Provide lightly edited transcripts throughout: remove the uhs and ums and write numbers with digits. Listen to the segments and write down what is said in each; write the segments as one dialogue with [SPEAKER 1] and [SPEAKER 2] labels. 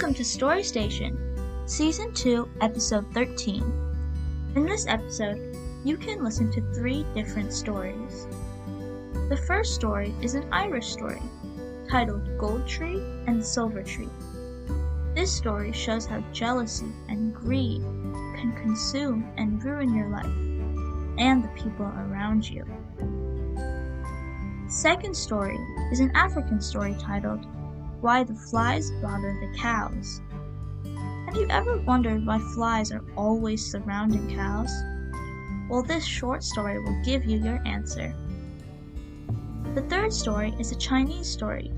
[SPEAKER 1] Welcome to Story Station, Season 2, Episode 13. In this episode, you can listen to 3 different stories. The first story is an Irish story, titled Gold Tree and Silver Tree. This story shows how jealousy and greed can consume and ruin your life and the people around you. The second story is an African story titled Why the Flies Bother the Cows. Have you ever wondered why flies are always surrounding cows? Well, this short story will give you your answer. The third story is a Chinese story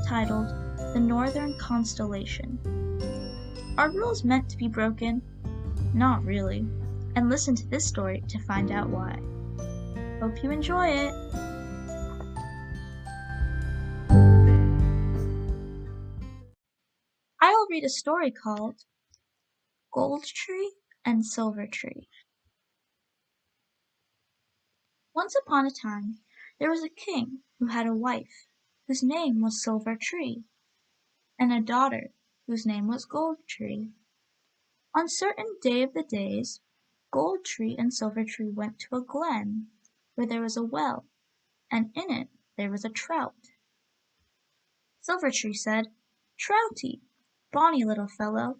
[SPEAKER 1] titled The Northern Constellation. Are rules meant to be broken? Not really. And listen to this story to find out why. Hope you enjoy it! I'll read a story called Gold Tree and Silver Tree. Once upon a time, there was a king who had a wife whose name was Silver Tree, and a daughter whose name was Gold Tree. On a certain day of the days, Gold Tree and Silver Tree went to a glen where there was a well, and in it there was a trout. Silver Tree said, "Troutie, bonny little fellow,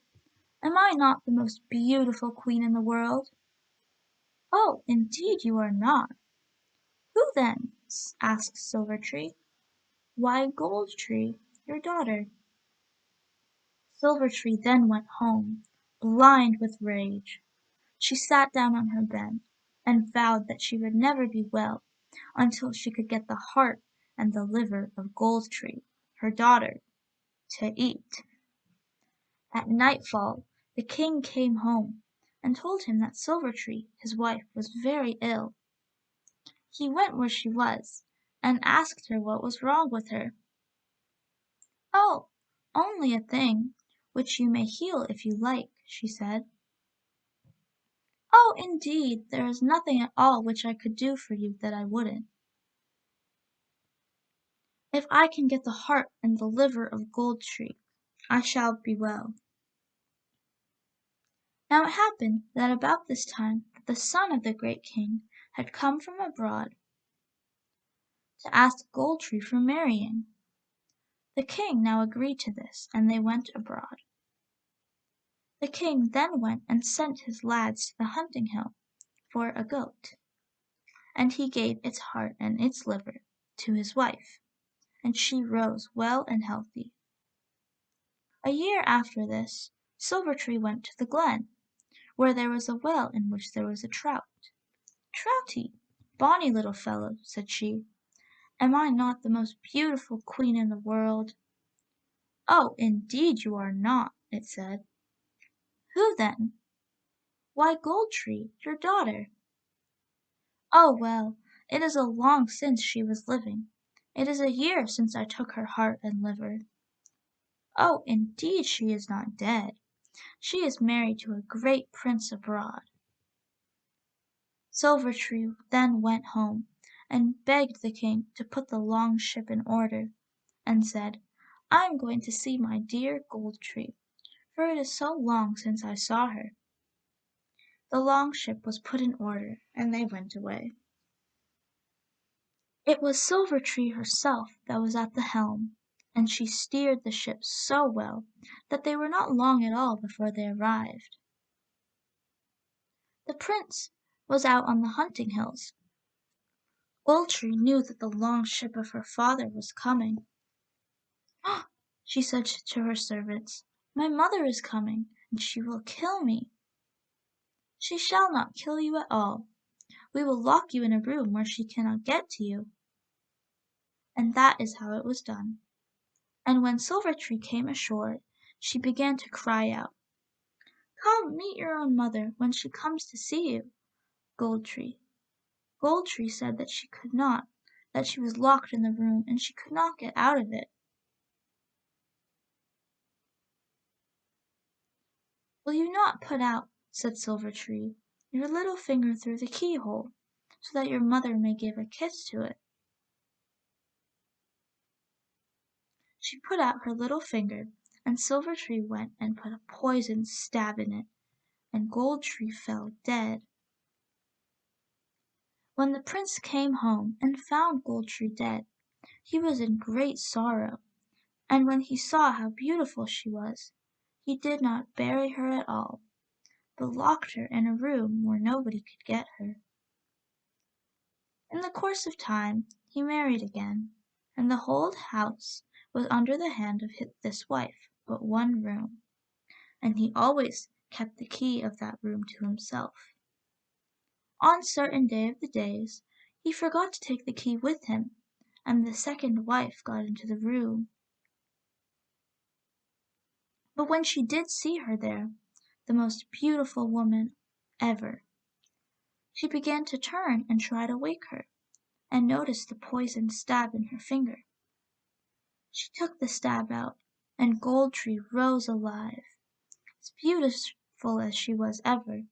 [SPEAKER 1] am I not the most beautiful queen in the world?" "Oh, indeed you are not." "Who then?" asked Silver Tree. "Why, Gold Tree, your daughter." Silver Tree then went home, blind with rage. She sat down on her bed and vowed that she would never be well until she could get the heart and the liver of Gold Tree, her daughter, to eat. At nightfall, the king came home and told him that Silver Tree, his wife, was very ill. He went where she was and asked her what was wrong with her. "Oh, only a thing, which you may heal if you like," she said. "Oh, indeed, there is nothing at all which I could do for you that I wouldn't. If I can get the heart and the liver of Gold Tree, I shall be well." Now it happened that about this time the son of the great king had come from abroad to ask Gold Tree for marrying. The king now agreed to this, and they went abroad. The king then went and sent his lads to the hunting hill for a goat, and he gave its heart and its liver to his wife, and she rose well and healthy. A year after this, Silver Tree went to the glen, where there was a well in which there was a trout. "Troutie, bonny little fellow," said she, "am I not the most beautiful queen in the world?" "Oh, indeed you are not," it said. "Who then?" "Why, Gold Tree, your daughter." "Oh, well, it is a long since she was living. It is a year since I took her heart and liver." "Oh, indeed she is not dead. She is married to a great prince abroad." Silver Tree then went home and begged the king to put the long ship in order, and said, "I am going to see my dear Gold Tree, for it is so long since I saw her." The long ship was put in order, and they went away. It was Silver Tree herself that was at the helm, and she steered the ship so well that they were not long at all before they arrived. The prince was out on the hunting hills. Gold Tree knew that the long ship of her father was coming. "Ah," she said to her servants, "my mother is coming, and she will kill me." "She shall not kill you at all. We will lock you in a room where she cannot get to you." And that is how it was done. And when Silver Tree came ashore, she began to cry out, "Come, meet your own mother when she comes to see you, Gold Tree." Gold Tree said that she could not, that she was locked in the room, and she could not get out of it. "Will you not put out," said Silver Tree, "your little finger through the keyhole, so that your mother may give a kiss to it?" She put out her little finger, and Silver Tree went and put a poisoned stab in it, and Gold Tree fell dead. When the prince came home and found Gold Tree dead, he was in great sorrow, and when he saw how beautiful she was, he did not bury her at all, but locked her in a room where nobody could get her. In the course of time he married again, and the whole house was under the hand of this wife but one room, and he always kept the key of that room to himself. On certain day of the days he forgot to take the key with him, and the second wife got into the room. But when she did see her there, the most beautiful woman ever, she began to turn and try to wake her, and noticed the poisoned stab in her finger. She took the stab out, and Gold Tree rose alive, as beautiful as she was ever.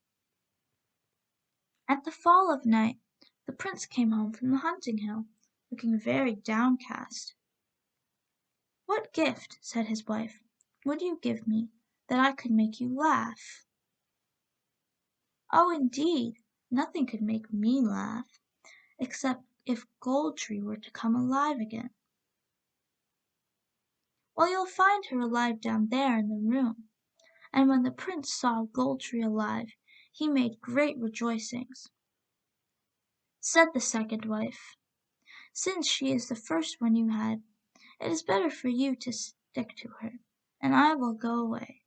[SPEAKER 1] At the fall of night, the prince came home from the hunting hill, looking very downcast. "What gift," said his wife, "would you give me that I could make you laugh?" "Oh, indeed, nothing could make me laugh, except if Gold Tree were to come alive again." "Well, you'll find her alive down there in the room." And when the prince saw Gold Tree alive, he made great rejoicings. Said the second wife, "Since she is the first one you had, it is better for you to stick to her, and I will go away."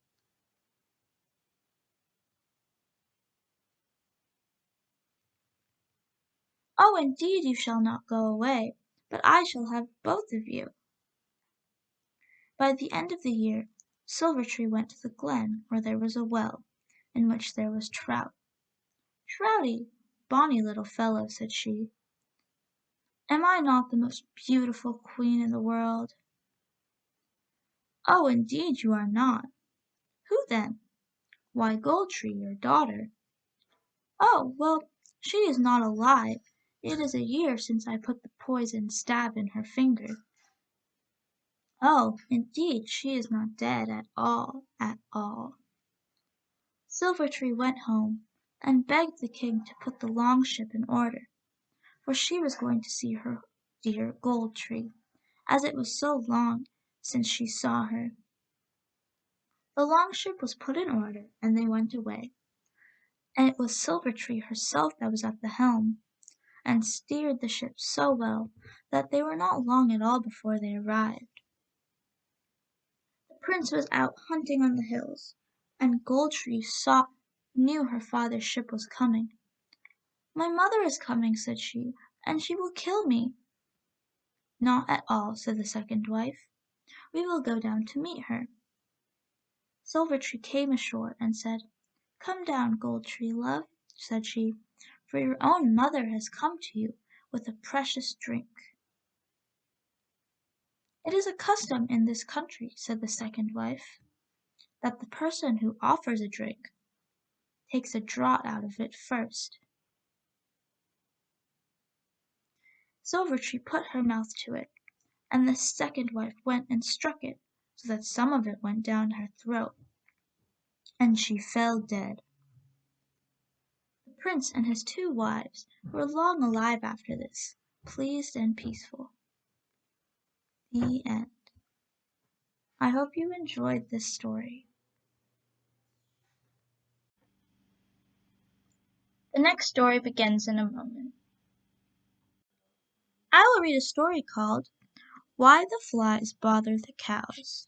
[SPEAKER 1] "Oh, indeed you shall not go away, but I shall have both of you." By the end of the year, Silver Tree went to the glen where there was a well, in which there was trout. "Troutie, bonny little fellow," said she, "am I not the most beautiful queen in the world?" "Oh, indeed you are not." "Who then?" "Why, Gold Tree, your daughter." "Oh, well, she is not alive. It is a year since I put the poisoned stab in her finger." "Oh, indeed she is not dead at all, at all." Silver Tree went home, and begged the king to put the Longship in order, for she was going to see her dear Gold Tree, as it was so long since she saw her. The Longship was put in order, and they went away, and it was Silver Tree herself that was at the helm, and steered the ship so well that they were not long at all before they arrived. The prince was out hunting on the hills, and Gold Tree knew her father's ship was coming. "My mother is coming," said she, "and she will kill me." "Not at all," said the second wife. "We will go down to meet her." Silver Tree came ashore and said, "Come down, Gold Tree, love," said she, "for your own mother has come to you with a precious drink." "It is a custom in this country," said the second wife, "that the person who offers a drink takes a draught out of it first." Silver Tree put her mouth to it, and the second wife went and struck it, so that some of it went down her throat, and she fell dead. The prince and his two wives were long alive after this, pleased and peaceful. The end. I hope you enjoyed this story. The next story begins in a moment. I will read a story called Why the Flies Bother the Cows.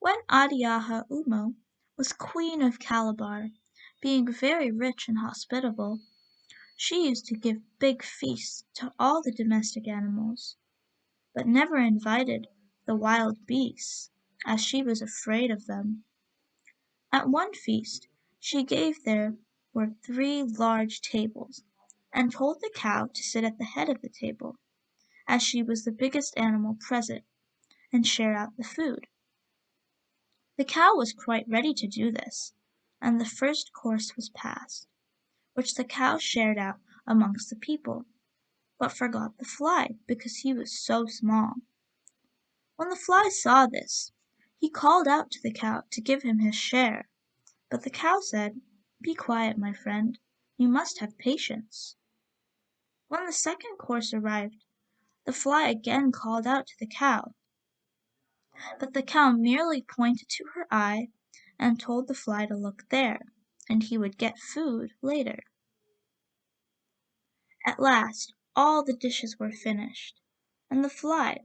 [SPEAKER 1] When Adiaha Umo was queen of Calabar, being very rich and hospitable, she used to give big feasts to all the domestic animals, but never invited the wild beasts, as she was afraid of them. At one feast she gave there were 3 large tables, and told the cow to sit at the head of the table, as she was the biggest animal present, and share out the food. The cow was quite ready to do this, and the first course was passed, which the cow shared out amongst the people, but forgot the fly because he was so small. When the fly saw this, he called out to the cow to give him his share. But the cow said, "Be quiet, my friend. You must have patience." When the second course arrived, the fly again called out to the cow. But the cow merely pointed to her eye and told the fly to look there, and he would get food later. At last all the dishes were finished, and the fly,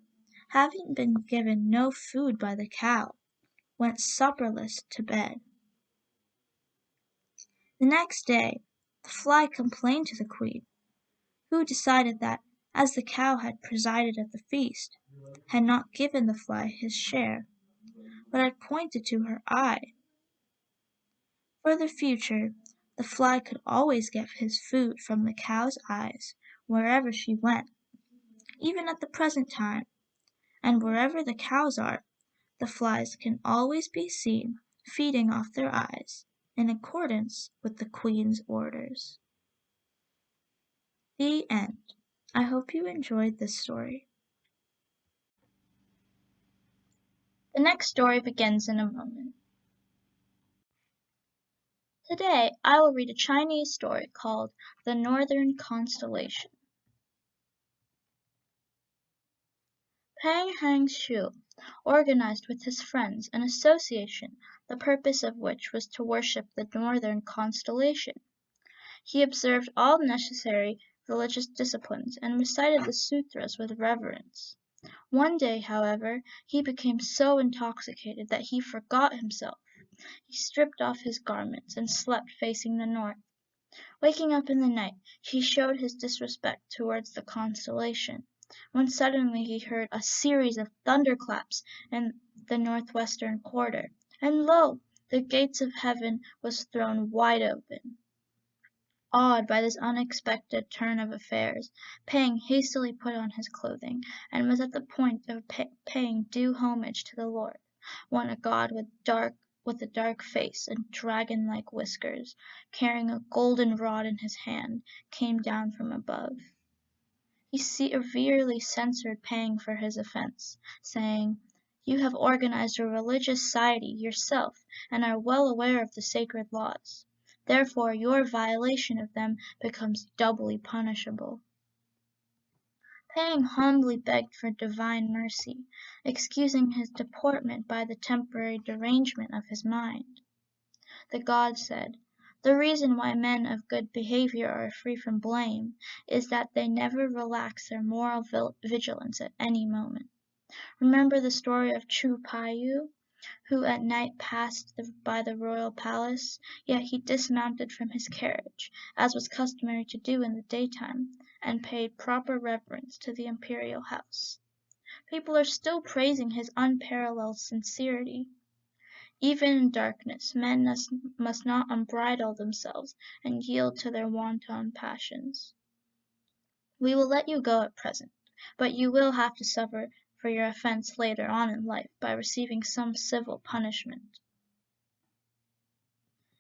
[SPEAKER 1] having been given no food by the cow, went supperless to bed. The next day the fly complained to the queen, who decided that, as the cow had presided at the feast, had not given the fly his share, but had pointed to her eye. For the future, the fly could always get his food from the cow's eyes wherever she went, even at the present time, and wherever the cows are, the flies can always be seen feeding off their eyes in accordance with the queen's orders. The end. I hope you enjoyed this story. The next story begins in a moment. Today I will read a Chinese story called The Northern Constellation. Pang Hang-shu organized with his friends an association, the purpose of which was to worship the Northern Constellation. He observed all necessary religious disciplines and recited the sutras with reverence. One day, however, he became so intoxicated that he forgot himself. He stripped off his garments and slept facing the north. Waking up in the night, he showed his disrespect towards the constellation, when suddenly he heard a series of thunderclaps in the northwestern quarter, and lo! the gates of heaven was thrown wide open. Awed by this unexpected turn of affairs, Pang hastily put on his clothing, and was at the point of paying due homage to the Lord, when a god with a dark face and dragon-like whiskers, carrying a golden rod in his hand, came down from above. He severely censured Pang for his offense, saying, "You have organized a religious society yourself and are well aware of the sacred laws. Therefore your violation of them becomes doubly punishable." Pang humbly begged for divine mercy, excusing his deportment by the temporary derangement of his mind. The god said, "The reason why men of good behavior are free from blame is that they never relax their moral vigilance at any moment. Remember the story of Chu Paiyu, who at night passed by the royal palace, yet he dismounted from his carriage, as was customary to do in the daytime, and paid proper reverence to the imperial house. People are still praising his unparalleled sincerity. Even in darkness, men must not unbridle themselves and yield to their wanton passions. We will let you go at present, but you will have to suffer for your offense later on in life by receiving some civil punishment."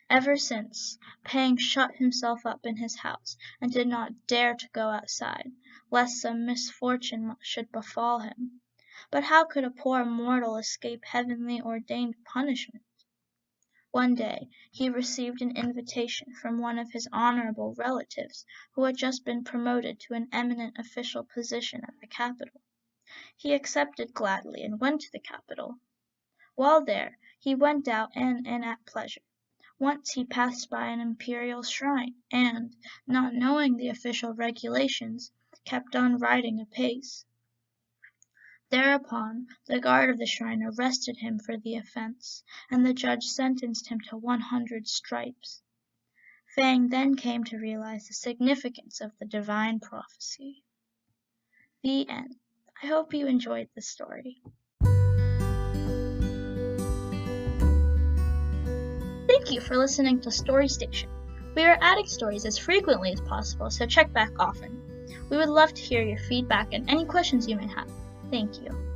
[SPEAKER 1] Ever since, Pang shut himself up in his house and did not dare to go outside, lest some misfortune should befall him. But how could a poor mortal escape heavenly ordained punishment? One day he received an invitation from one of his honorable relatives who had just been promoted to an eminent official position at the capital. He accepted gladly and went to the capital. While there, he went out and in at pleasure. Once he passed by an imperial shrine, and, not knowing the official regulations, kept on riding apace. Thereupon the guard of the shrine arrested him for the offense, and the judge sentenced him to 100 stripes. Fang then came to realize the significance of the divine prophecy. The end. I hope you enjoyed this story. Thank you for listening to Story Station. We are adding stories as frequently as possible, so check back often. We would love to hear your feedback and any questions you may have. Thank you.